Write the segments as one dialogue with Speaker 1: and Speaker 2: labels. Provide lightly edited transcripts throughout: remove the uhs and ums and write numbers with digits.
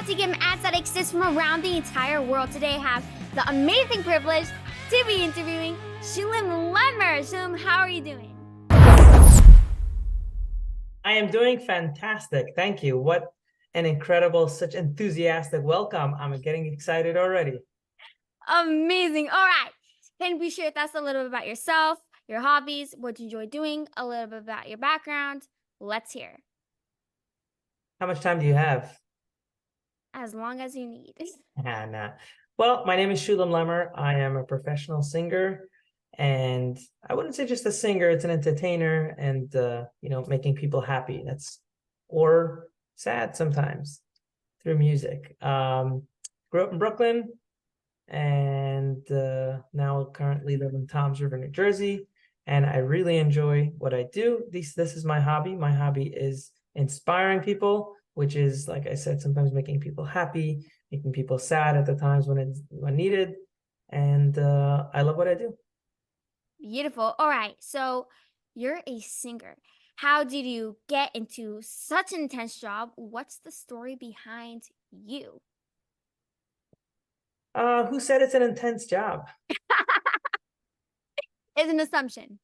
Speaker 1: multi-game ads that exist from around the entire world. Today I have the amazing privilege to be interviewing Shulem Lemmer. Shulem, how are you doing?
Speaker 2: I am doing fantastic. Thank you. What an incredible, such enthusiastic welcome. I'm getting excited already.
Speaker 1: Amazing. All right. Can you be sure with us a little bit about yourself, your hobbies, what you enjoy doing, a little bit about your background? Let's hear.
Speaker 2: How much time do you have?
Speaker 1: As long as you need.
Speaker 2: Nah. Well, my name is Shulem Lemmer. I am a professional singer, and I wouldn't say just a singer, it's an entertainer and making people happy. That's or sad sometimes through music. Grew up in Brooklyn and now currently live in Toms River, New Jersey. And I really enjoy what I do. This is my hobby. My hobby is inspiring people, which is, like I said, sometimes making people happy, making people sad at the times when needed. And I love what I do.
Speaker 1: Beautiful. All right. So you're a singer. How did you get into such an intense job? What's the story behind you?
Speaker 2: Who said it's an intense job?
Speaker 1: Is an assumption.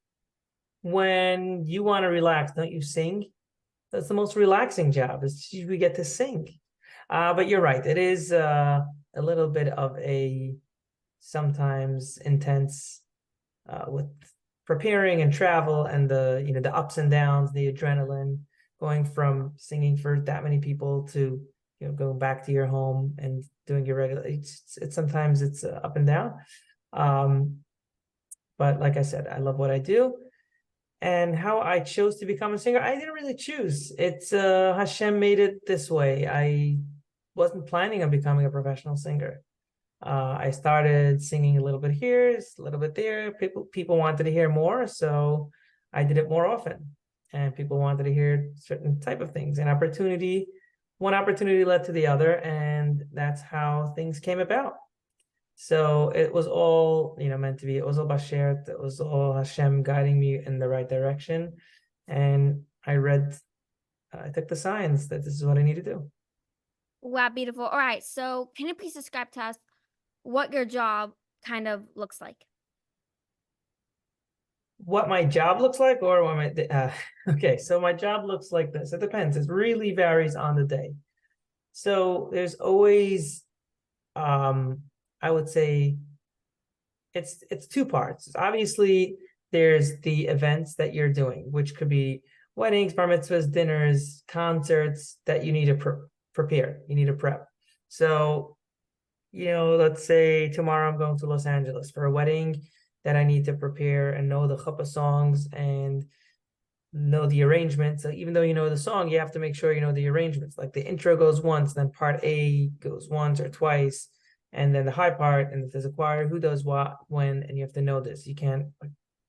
Speaker 2: When you want to relax, don't you sing? That's the most relaxing job, is we get to sing. But you're right. It is a little bit of a sometimes intense with preparing and travel and the ups and downs, the adrenaline, going from singing for that many people to going back to your home and doing your regular. It's sometimes it's up and down. But like I said, I love what I do. And how I chose to become a singer, I didn't really choose. It's Hashem made it this way. I wasn't planning on becoming a professional singer. I started singing a little bit here, a little bit there. People wanted to hear more, so I did it more often. And people wanted to hear certain type of things. And one opportunity led to the other, and that's how things came about. So it was all, meant to be. It was all Bashert. It was all Hashem guiding me in the right direction. And I took the signs that this is what I need to do.
Speaker 1: Wow, beautiful. All right. So can you please describe to us what your job kind of looks like?
Speaker 2: What my job looks like, or what okay, so my job looks like this. It depends. It really varies on the day. So there's always, I would say, it's two parts. Obviously, there's the events that you're doing, which could be weddings, bar mitzvahs, dinners, concerts that you need to prepare. You need to prep. So, let's say tomorrow I'm going to Los Angeles for a wedding that I need to prepare and know the chuppah songs and know the arrangements. So even though you know the song, you have to make sure you know the arrangements. Like the intro goes once, then part A goes once or twice, and then the high part, and if there's a choir, who does what, when, and you have to know this. You can't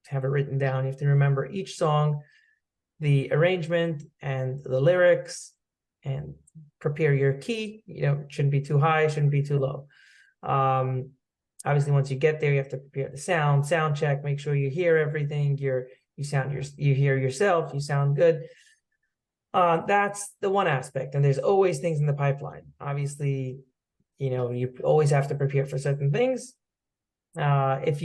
Speaker 2: have it written down. You have to remember each song, the arrangement and the lyrics, and prepare your key. It shouldn't be too high, shouldn't be too low. Obviously, once you get there, you have to prepare the sound check, make sure you hear everything. You hear yourself, you sound good. That's the one aspect, and there's always things in the pipeline. Obviously, you always have to prepare for certain things. If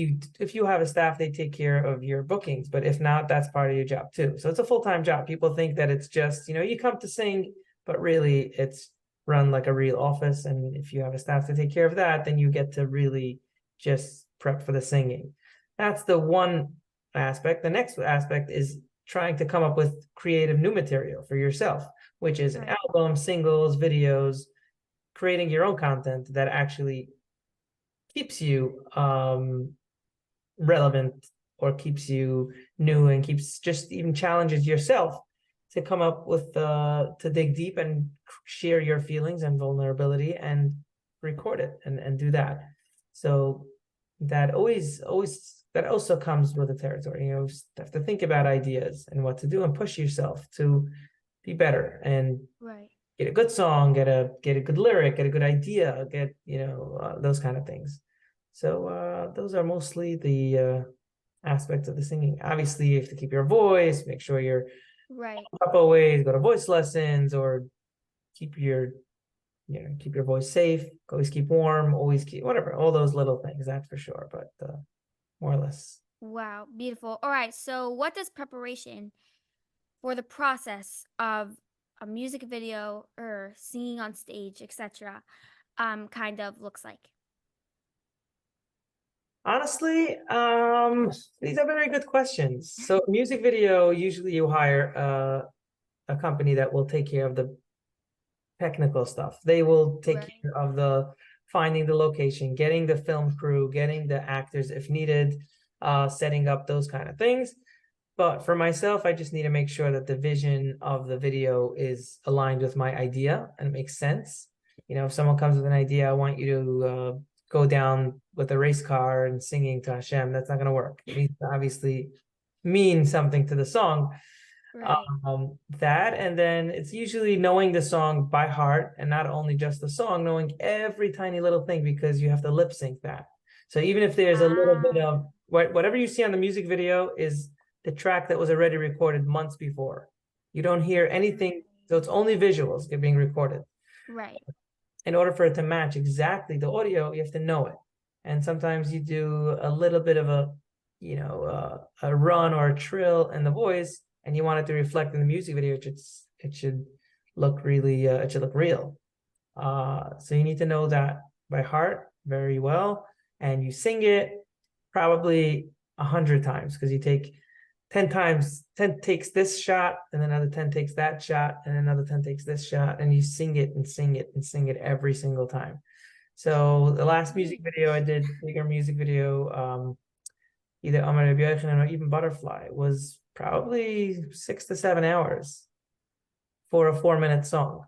Speaker 2: you have a staff, they take care of your bookings, but if not, that's part of your job too. So it's a full-time job. People think that it's just, you come to sing, but really it's run like a real office. And if you have a staff to take care of that, then you get to really just prep for the singing. That's the one aspect. The next aspect is trying to come up with creative new material for yourself, which is an album, singles, videos, creating your own content that actually keeps you relevant or keeps you new and just even challenges yourself to come up with to dig deep and share your feelings and vulnerability and record it and do that. So that also comes with the territory. You have to think about ideas and what to do and push yourself to be better and get a good song, get a good lyric, get a good idea, get those kind of things. So those are mostly the aspects of the singing. Obviously, you have to keep your voice, make sure you're up always, go to voice lessons, or keep your keep your voice safe, always keep warm, always keep whatever, all those little things, that's for sure. But more or less.
Speaker 1: Wow, beautiful. All right, so what does preparation for the process of a music video or singing on stage, etc., kind of looks like?
Speaker 2: Honestly, these are very good questions. So music video, usually you hire a company that will take care of the technical stuff. They will take
Speaker 1: Right.
Speaker 2: care of the finding the location, getting the film crew, getting the actors if needed, setting up those kind of things. But for myself, I just need to make sure that the vision of the video is aligned with my idea and makes sense. If someone comes with an idea, I want you to go down with a race car and singing to Hashem, that's not going to work. It needs to obviously mean something to the song.
Speaker 1: Right.
Speaker 2: That, and then it's usually knowing the song by heart, and not only just the song, knowing every tiny little thing, because you have to lip sync that. So even if there's a little bit
Speaker 1: Ah,
Speaker 2: of whatever you see on the music video is the track that was already recorded months before. You don't hear anything, so it's only visuals being recorded.
Speaker 1: right.
Speaker 2: In order for it to match exactly the audio, you have to know it. And sometimes you do a little bit of a run or a trill in the voice, and you want it to reflect in the music video. It should look really, it should look real. So you need to know that by heart very well, and you sing it probably 100 times, because you take 10 times, 10 takes this shot, and another 10 takes that shot, and another 10 takes this shot, and you sing it and sing it and sing it every single time. So the last music video I did, bigger music video, either Amar or even Butterfly, was probably 6 to 7 hours for a 4-minute song.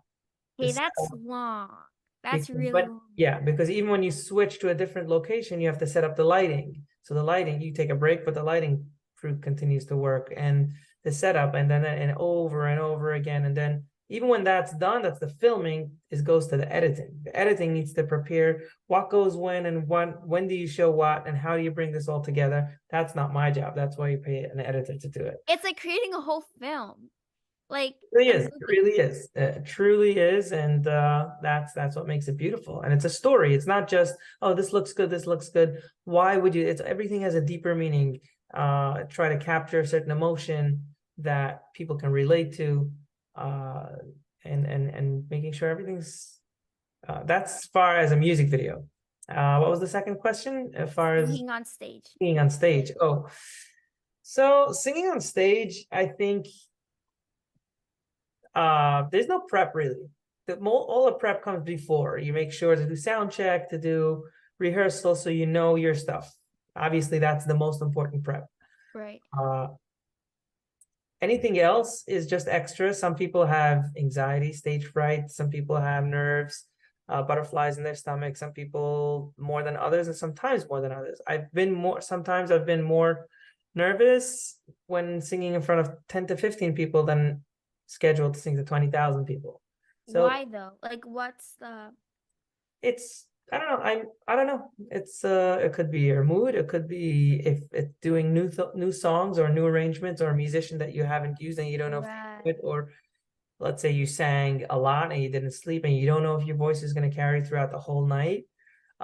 Speaker 1: Hey,
Speaker 2: This
Speaker 1: that's long. That's
Speaker 2: because,
Speaker 1: really
Speaker 2: but
Speaker 1: long.
Speaker 2: yeah, because even when you switch to a different location, you have to set up the lighting. So the lighting, you take a break, but the lighting crew continues to work, and the setup, and then and over and over again. And then even when that's done, that's the filming, is goes to the editing. The editing needs to prepare what goes when, and when do you show what, and how do you bring this all together. That's not my job. That's why you pay an editor to do it.
Speaker 1: It's like creating a whole film, like
Speaker 2: Really
Speaker 1: a
Speaker 2: is. It
Speaker 1: movie.
Speaker 2: really is. It truly is, and that's what makes it beautiful. And it's a story. It's not just, oh, this looks good. This looks good. Why would you? It's everything has a deeper meaning. Try to capture a certain emotion that people can relate to, uh, and making sure everything's. That's as far as a music video. What was the second question? As far as
Speaker 1: Singing on stage.
Speaker 2: singing on stage. Oh, so singing on stage, I think there's no prep really. All the prep comes before. You make sure to do sound check, to do rehearsal, so you know your stuff. Obviously, that's the most important prep.
Speaker 1: Right.
Speaker 2: Uh, Anything else is just extra. Some people have anxiety, stage fright. Some people have nerves, butterflies in their stomach. Some people more than others, and sometimes more than others. Sometimes I've been more nervous when singing in front of 10 to 15 people than scheduled to sing to 20,000 people. So
Speaker 1: Why though? Like, what's the
Speaker 2: it's, I don't know. I don't know. It could be your mood. It could be if it's doing new songs or new arrangements, or a musician that you haven't used and you don't know if
Speaker 1: right?
Speaker 2: you do it, or let's say you sang a lot and you didn't sleep and you don't know if your voice is going to carry throughout the whole night.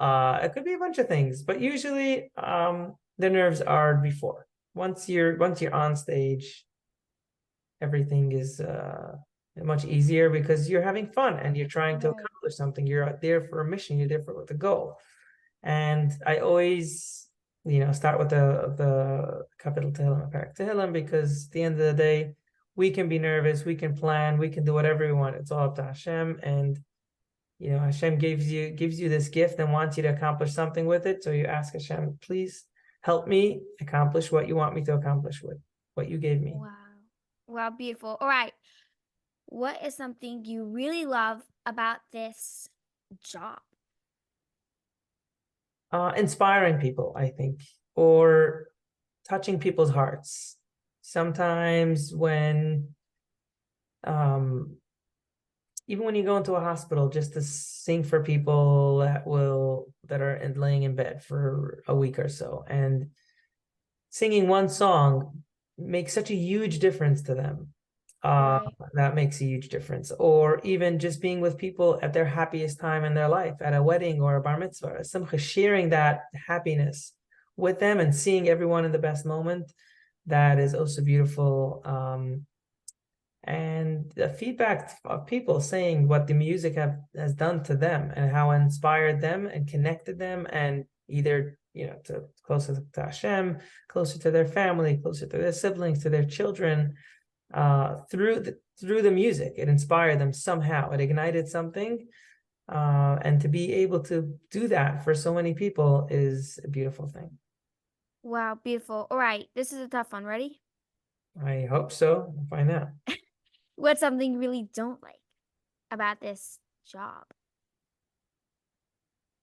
Speaker 2: It could be a bunch of things, but usually the nerves are before. Once you're on stage, everything is much easier, because you're having fun and you're trying to
Speaker 1: Right.
Speaker 2: accomplish something. You're out there for a mission. You're there for the goal. And I always, start with the capital Tehillim, Parak Tehillim, because at the end of the day, we can be nervous, we can plan, we can do whatever we want. It's all up to Hashem, and Hashem gives you this gift and wants you to accomplish something with it. So you ask Hashem, please help me accomplish what you want me to accomplish with what you gave me.
Speaker 1: Wow. Wow, beautiful. All right. What is something you really love about this job?
Speaker 2: Inspiring people, I think, or touching people's hearts. Sometimes um, even when you go into a hospital, just to sing for people that are laying in bed for a week or so, and singing one song makes such a huge difference to them.
Speaker 1: Right.
Speaker 2: that makes a huge difference. Or even just being with people at their happiest time in their life, at a wedding or a bar mitzvah, a simcha, sharing that happiness with them and seeing everyone in the best moment. That is also beautiful. And the feedback of people saying what the music has done to them and how it inspired them and connected them, and either to closer to Hashem, closer to their family, closer to their siblings, to their children, through the music. It inspired them somehow. It ignited something, and to be able to do that for so many people is a beautiful thing.
Speaker 1: Wow, beautiful. All right, this is a tough one. Ready?
Speaker 2: I hope so. We'll find out.
Speaker 1: What's something you really don't like about this job?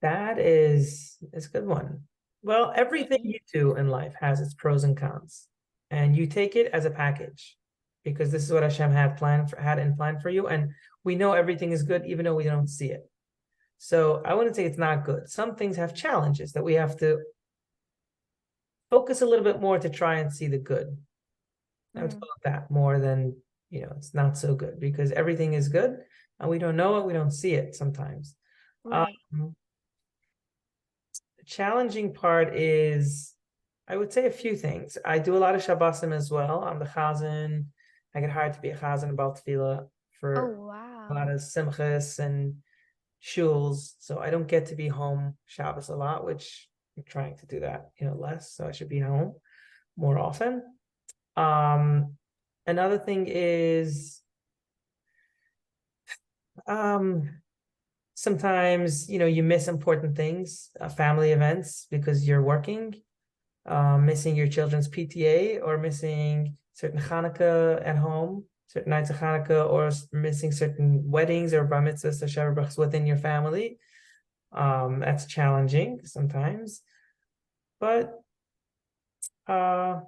Speaker 2: That is a good one. Well, everything
Speaker 1: Mhm.
Speaker 2: you do in life has its pros and cons, and you take it as a package because this is what Hashem had in plan for you, and we know everything is good even though we don't see it. So I wouldn't say it's not good. Some things have challenges that we have to focus a little bit more to try and see the good. I would
Speaker 1: Mm,
Speaker 2: call it that more than it's not so good, because everything is good and we don't know it, we don't see it sometimes.
Speaker 1: right.
Speaker 2: Um, the challenging part is, I would say, a few things. I do a lot of Shabbosim as well. I'm the Chazan. I get hired to be a Chazan about Tefillah
Speaker 1: Oh,
Speaker 2: for a lot
Speaker 1: wow.
Speaker 2: of Simchas and Shuls. So I don't get to be home Shabbos a lot, which I'm trying to do that, less. So I should be home more often. Um, Another thing is, um, sometimes, you miss important things, family events, because you're working, missing your children's PTA, or missing certain Hanukkah at home, certain nights of Hanukkah, or missing certain weddings or bar mitzvahs or Sheva Brachos within your family. That's challenging sometimes, but uh,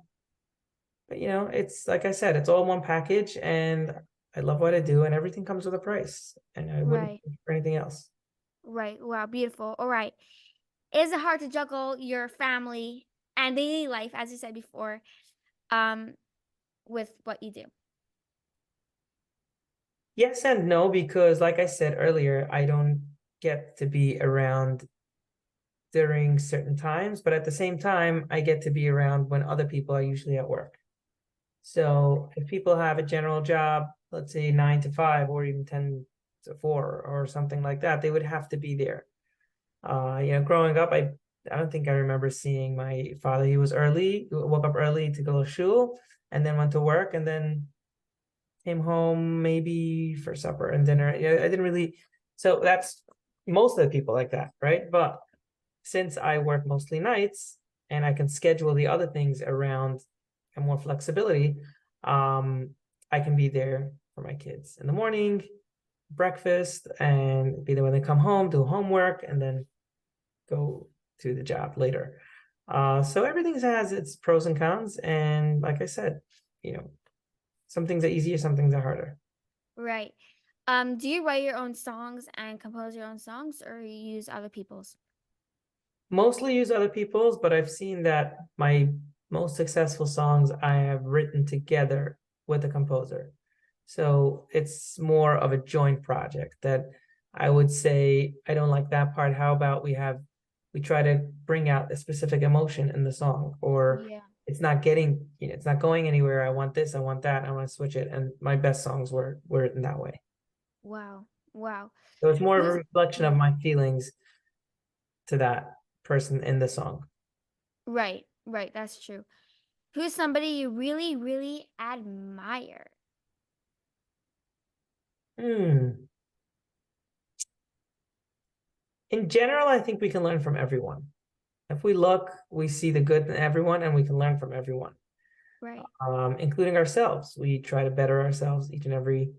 Speaker 2: it's like I said, it's all one package, and I love what I do, and everything comes with a price, and I wouldn't
Speaker 1: Right.
Speaker 2: do it for anything else.
Speaker 1: Right. Wow, beautiful. All right. Is it hard to juggle your family and daily life, as you said before, um, with what you do?
Speaker 2: Yes and no, because like I said earlier, I don't get to be around during certain times, but at the same time, I get to be around when other people are usually at work. So if people have a general job, let's say 9 to 5 or even 10 to 4 or something like that, they would have to be there. Growing up, I don't think I remember seeing my father. He was early, woke up early to go to shul, and then went to work, and then came home maybe for supper and dinner. I didn't really. So that's most of the people like that, right? But since I work mostly nights and I can schedule the other things around and more flexibility, I can be there for my kids in the morning, breakfast, and be there when they come home, do homework, and then go to the job later. So everything has its pros and cons, and like I said, some things are easier, some things are harder.
Speaker 1: Right. Do you write your own songs and compose your own songs, or you use other people's?
Speaker 2: Mostly use other people's, but I've seen that my most successful songs I have written together with a composer. So it's more of a joint project that I would say I don't like that part. How about we try to bring out a specific emotion in the song, or
Speaker 1: Yeah.
Speaker 2: it's not going anywhere. I want this, I want that, I want to switch it. And my best songs were written that way.
Speaker 1: Wow. Wow.
Speaker 2: So it's more of a
Speaker 1: Who's
Speaker 2: reflection of
Speaker 1: yeah.
Speaker 2: my feelings to that person in the song.
Speaker 1: Right. Right. That's true. Who's somebody you really, really admire?
Speaker 2: Hmm. In general, I think we can learn from everyone. If we look, we see the good in everyone, and we can learn from everyone,
Speaker 1: Right.
Speaker 2: including ourselves. We try to better ourselves each and every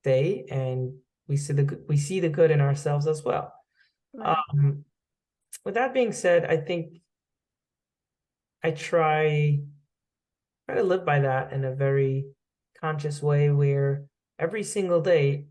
Speaker 2: day, and we see the good in ourselves as well.
Speaker 1: Right.
Speaker 2: Um, with that being said, I think I try to live by that in a very conscious way, where every single day,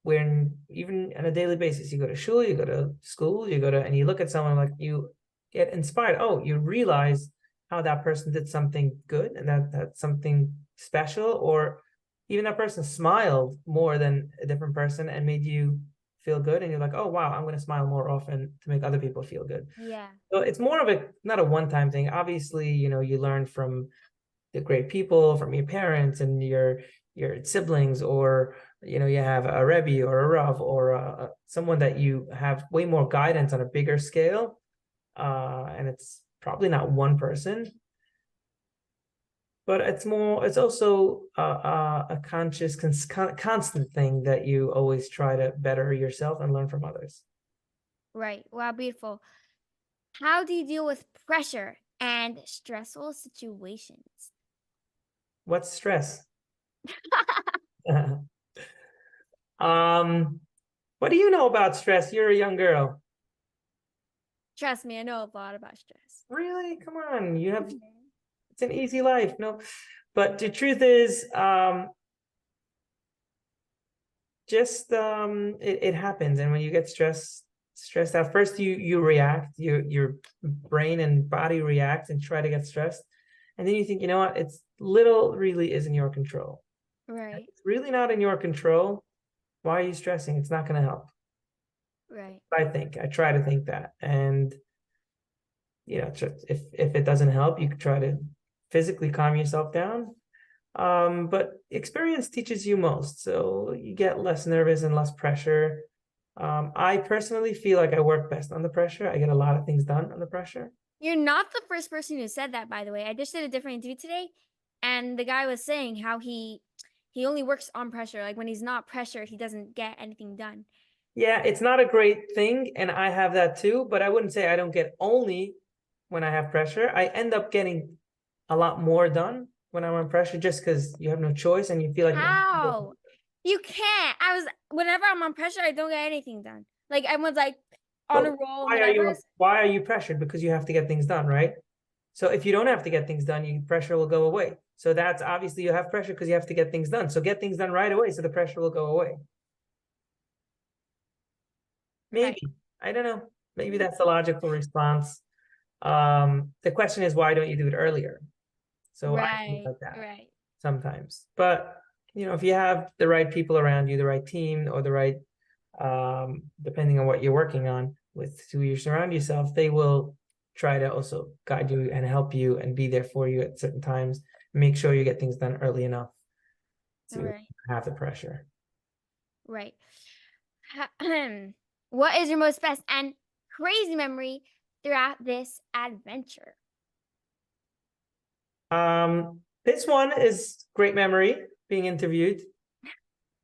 Speaker 2: when even on a daily basis, you go to shul, you go to school, and you look at someone, like, you get inspired. Oh, you realize how that person did something good, and that's something special, or even that person smiled more than a different person and made you feel good, and you're like, oh wow, I'm going to smile more often to make other people feel good.
Speaker 1: Yeah.
Speaker 2: So it's more of a, not a one-time thing. Obviously, you learn from the great people, from your parents and your siblings, or you have a rebbe or a rav or someone that you have way more guidance on a bigger scale, and it's probably not one person, but it's also a conscious, constant thing that you always try to better yourself and learn from others.
Speaker 1: Right. Wow, beautiful. How do you deal with pressure and stressful situations?
Speaker 2: What's stress? um, what do you know about stress? You're a young girl.
Speaker 1: Trust me, I know a lot about stress.
Speaker 2: Really? Come on, you have,
Speaker 1: Mhm.
Speaker 2: it's an easy life. No, but the truth is, just it happens, and when you get stressed out, first you react, your brain and body react and try to get stressed, and then you think, you know what, it's little really is in your control.
Speaker 1: Right.
Speaker 2: It's really not in your control. Why are you stressing? It's not going to help.
Speaker 1: Right.
Speaker 2: I try to think that, and just if it doesn't help, you could try to physically calm yourself down. But experience teaches you most, so you get less nervous and less pressure. I personally feel like I work best under pressure. I get a lot of things done under pressure.
Speaker 1: You're not the first person who said that, by the way. I just did a different interview today, and the guy was saying how he only works on pressure. Like when he's not pressured, he doesn't get anything done.
Speaker 2: Yeah, it's not a great thing, and I have that too, but I wouldn't say I don't get only when I have pressure. I end up getting a lot more done when I'm under pressure just because you have no choice and you feel like you have to do it.
Speaker 1: How? You can't. Whenever I'm on pressure, I don't get anything done. Like everyone's like on a
Speaker 2: But
Speaker 1: roll and whatever.
Speaker 2: why are you pressured? Because you have to get things done, right? So if you don't have to get things done, your pressure will go away. So that's obviously you have pressure because you have to get things done. So get things done right away so the pressure will go away.
Speaker 1: Right.
Speaker 2: Maybe. I don't know. Maybe that's the logical response. The question is, why don't you do it earlier? So I think
Speaker 1: Right.
Speaker 2: like that
Speaker 1: Right.
Speaker 2: sometimes. But if you have the right people around you, the right team, or the right, depending on what you're working on with who you surround yourself, they will try to also guide you and help you and be there for you at certain times. Make sure you get things done early enough to
Speaker 1: Right.
Speaker 2: have the pressure.
Speaker 1: Right. What is your most best and crazy memory throughout this adventure?
Speaker 2: This one is great memory, being interviewed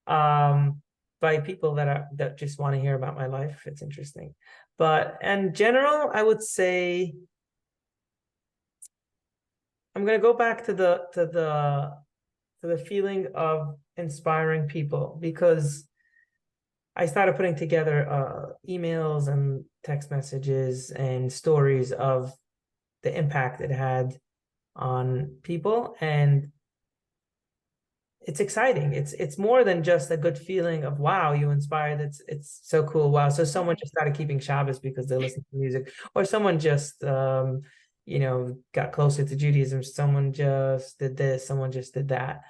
Speaker 2: um by people that just want to hear about my life. It's interesting. But in general, I would say I'm gonna go back to the feeling of inspiring people, because I started putting together emails and text messages and stories of the impact it had on people, and it's exciting. It's more than just a good feeling of wow, you inspired. It's so cool. Wow. So someone
Speaker 1: Right.
Speaker 2: just started keeping Shabbos because they listen to music, or someone just got closer to Judaism. Someone just did this, someone just did that.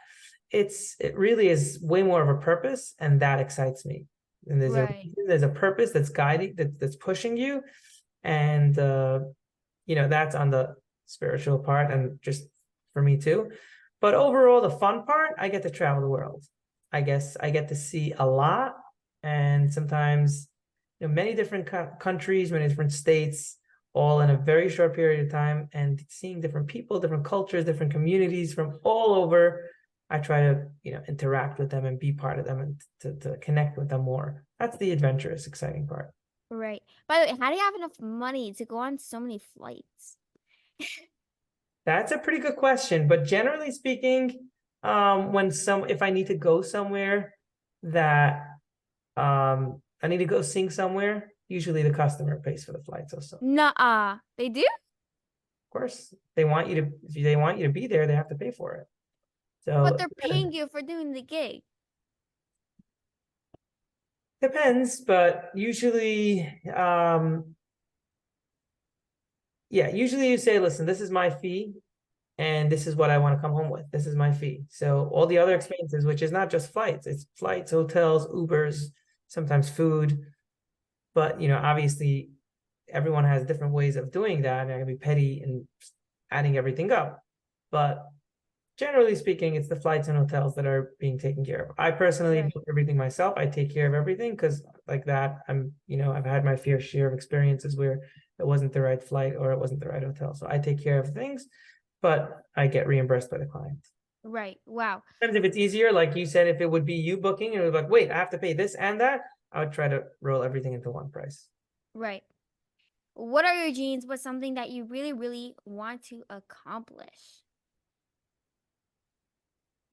Speaker 2: It really is way more of a purpose, and that excites me. And
Speaker 1: Right.
Speaker 2: there's a purpose that's guiding, that's pushing you, and that's on the spiritual part, and just for me too. But overall, the fun part, I get to travel the world. I guess I get to see a lot, and sometimes many different countries, many different states, all in a very short period of time, and seeing different people, different cultures, different communities from all over. I try to interact with them and be part of them, and to connect with them more. That's the adventurous, exciting part.
Speaker 1: Right. By the way, how do you have enough money to go on so many flights?
Speaker 2: That's a pretty good question, but generally speaking, if I need to go somewhere that I need to go sing somewhere, usually the customer pays for the flights also. Of
Speaker 1: Nuh-uh. They do?
Speaker 2: course, if they want you to be there, they have to pay for it.
Speaker 1: But
Speaker 2: So
Speaker 1: they're paying you for doing the gig.
Speaker 2: depends, but usually, yeah, usually you say, listen, this is my fee. and this is what I want to come home with. This is my fee. So all the other expenses, which is not just flights, it's flights, hotels, Ubers, sometimes food. But obviously everyone has different ways of doing that, and I can be petty and adding everything up. But generally speaking, it's the flights and hotels that are being taken care of. I personally
Speaker 1: Right.
Speaker 2: book everything myself. I take care of everything because like that, I've had my fair share of experiences where it wasn't the right flight or it wasn't the right hotel. So I take care of things, but I get reimbursed by the client.
Speaker 1: Right. Wow.
Speaker 2: Sometimes if it's easier, like you said, if it would be you booking, and it would be like, wait, I have to pay this and that, I would try to roll everything into one price.
Speaker 1: Right. What are your dreams? What's something that you really, really want to accomplish?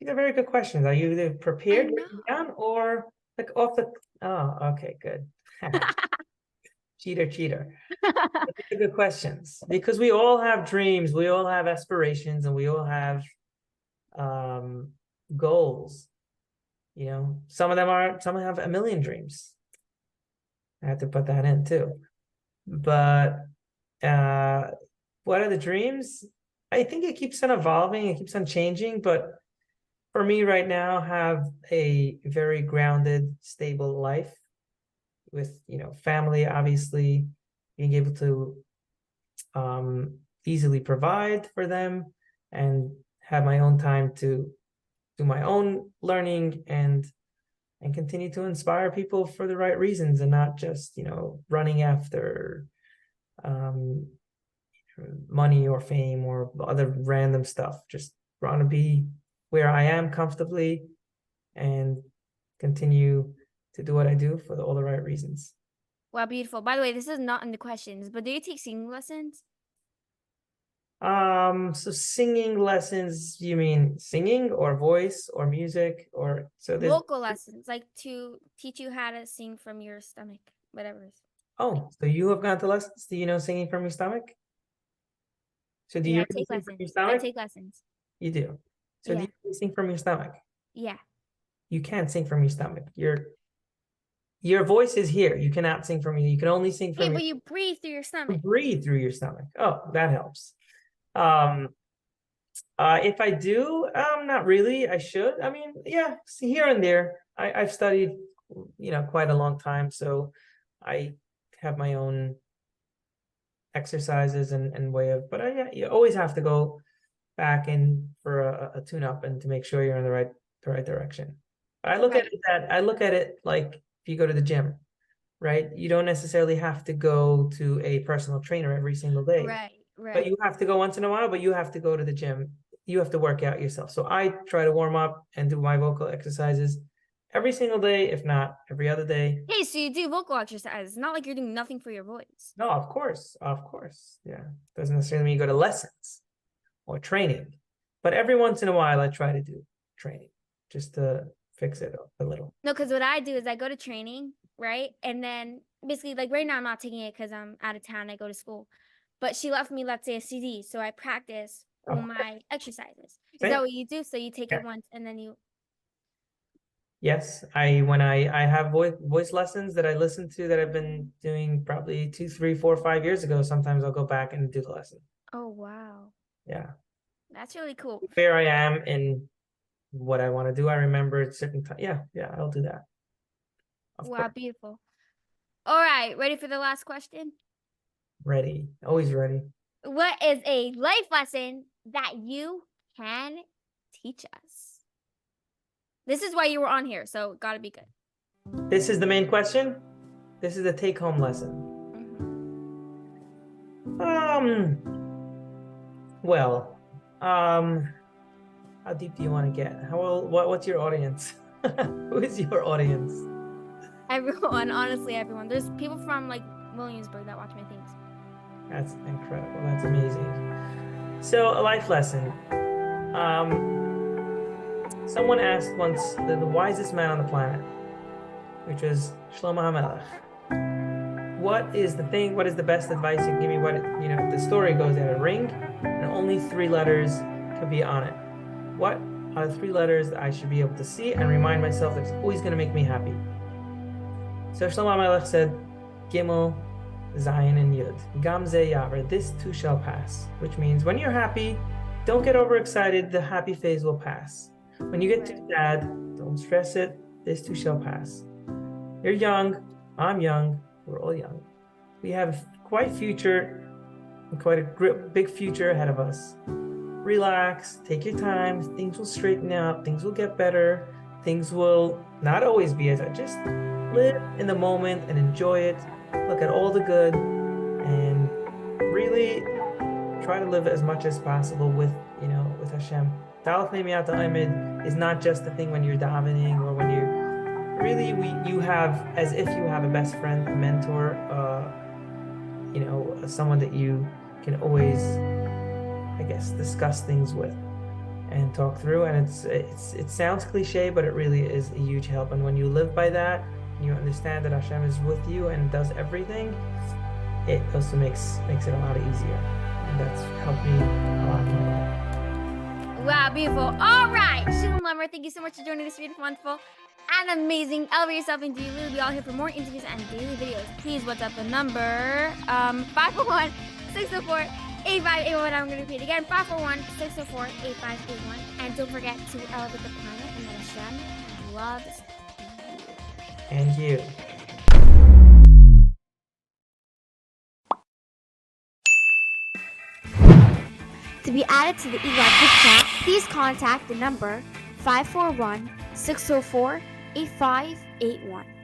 Speaker 2: These are very good questions. Are you either
Speaker 1: I
Speaker 2: prepared written
Speaker 1: know.
Speaker 2: down or like off the? Oh, okay, good. Cheater. These are good questions because we all have dreams, we all have aspirations, and we all have um goals. Some have a million dreams. I have to put that in too. But uh what are the dreams? I think it keeps on evolving, it keeps on changing, but for me right now, have a very grounded, stable life with, family, obviously, being able to easily provide for them and have my own time to do my own learning and continue to inspire people for the right reasons and not just, running after um, money or fame or other random stuff. Just want to be where I am comfortably and continue to do what I do for all the right reasons.
Speaker 1: Wow, beautiful. By the way, this is not in the questions, but do you take singing lessons?
Speaker 2: So singing lessons, you mean singing or voice or music or so there's
Speaker 1: Vocal lessons, like to teach you how to sing from your stomach, whatever.
Speaker 2: oh, so you have gone to lessons? Do you know singing from your stomach? So do
Speaker 1: Yeah,
Speaker 2: you
Speaker 1: I
Speaker 2: really
Speaker 1: take
Speaker 2: sing from your
Speaker 1: lessons. I
Speaker 2: stomach?
Speaker 1: take lessons.
Speaker 2: You do. So do
Speaker 1: Yeah.
Speaker 2: you really sing from your stomach?
Speaker 1: Yeah.
Speaker 2: You can't sing from your stomach. Your voice is here. You cannot sing from you. You can only sing
Speaker 1: Hey,
Speaker 2: from your
Speaker 1: but you breathe through your stomach.
Speaker 2: breathe through your stomach. Oh, that helps. Um, if I do, not really. I should. I mean, yeah, here and there. I've studied, quite a long time, so I have my own exercises and way of. But yeah, you always have to go back in for a tune up and to make sure you're in the right direction.
Speaker 1: Right.
Speaker 2: I look at it like if you go to the gym, right? You don't necessarily have to go to a personal trainer every single day,
Speaker 1: Right.
Speaker 2: but
Speaker 1: Right.
Speaker 2: you have to go once in a while, but you have to go to the gym. You have to work out yourself. So I try to warm up and do my vocal exercises every single day, if not every other day.
Speaker 1: Hey, so you do vocal exercises. It's not like you're doing nothing for your voice.
Speaker 2: No, of course. Of course. Yeah. Doesn't necessarily mean you go to lessons or training, but every once in a while I try to do training just to fix it a little.
Speaker 1: No, because what I do is I go to training, right? And then basically, like right now, I'm not taking it because I'm out of town. I go to school. But she left me, let's say, a CD. So I practice all
Speaker 2: Of
Speaker 1: my exercises. Is that
Speaker 2: course.
Speaker 1: what you do? So you take
Speaker 2: Yeah.
Speaker 1: it once and then you.
Speaker 2: Yes, when I have voice lessons that I listen to that I've been doing probably 2, 3, 4, 5 years ago. Sometimes I'll go back and do the lesson.
Speaker 1: Oh, wow.
Speaker 2: Yeah,
Speaker 1: That's really cool.
Speaker 2: where I am and what I want to do. I remember at certain time. Yeah, I'll do that. Of
Speaker 1: Wow,
Speaker 2: course,
Speaker 1: beautiful. All right. Ready for the last question?
Speaker 2: ready, always ready.
Speaker 1: What is a life lesson that you can teach us? This is why you were on here. So gotta be good.
Speaker 2: This is the main question. This is the take-home lesson. Um, well, how deep do you want to get? What's your audience? Who is your audience?
Speaker 1: Everyone, honestly, everyone. There's people from like Williamsburg that watch my things.
Speaker 2: That's incredible. That's amazing. So a life lesson. Someone asked once the wisest man on the planet, which was Shlomo HaMelech. What is the best advice you can give me? The story goes that a ring and only 3 letters could be on it. What are the 3 letters that I should be able to see and remind myself that's always going to make me happy? So Shlomo HaMelech said, Gimel, Zayin, and Yud. Gam ze yaver, this too shall pass. Which means when you're happy, don't get overexcited. The happy phase will pass. When you get too
Speaker 1: Right.
Speaker 2: sad, don't stress it. This too shall pass. You're young. I'm young. We're all young. We have quite a big future ahead of us. Relax, take your time. Things will straighten out. Things will get better. Things will not always be as I just live in the moment and enjoy it. Look at all the good and really try to live as much as possible with, with Hashem. Talaf Mimiyat Amid is not just the thing when you're davening or when you're really you have as if you have a best friend, a mentor, someone that you can always, I guess, discuss things with and talk through. And it sounds cliche, but it really is a huge help. And when you live by that, you understand that Hashem is with you and does everything, it also makes it a lot easier. And that's helped me a lot in my life.
Speaker 1: Wow, beautiful. All right, Shulem Lemmer, thank you so much for joining this beautiful, wonderful, and amazing Elevate Yourself into You. We'll be all here for more interviews and daily videos. Please, what's up the number? 541 604 8581. I'm going to repeat again, 541 604 8581. And don't forget to elevate the planet and that Hashem loves you.
Speaker 2: And you.
Speaker 1: To be added to the EGOT group chat, please contact the number 541 604 8581.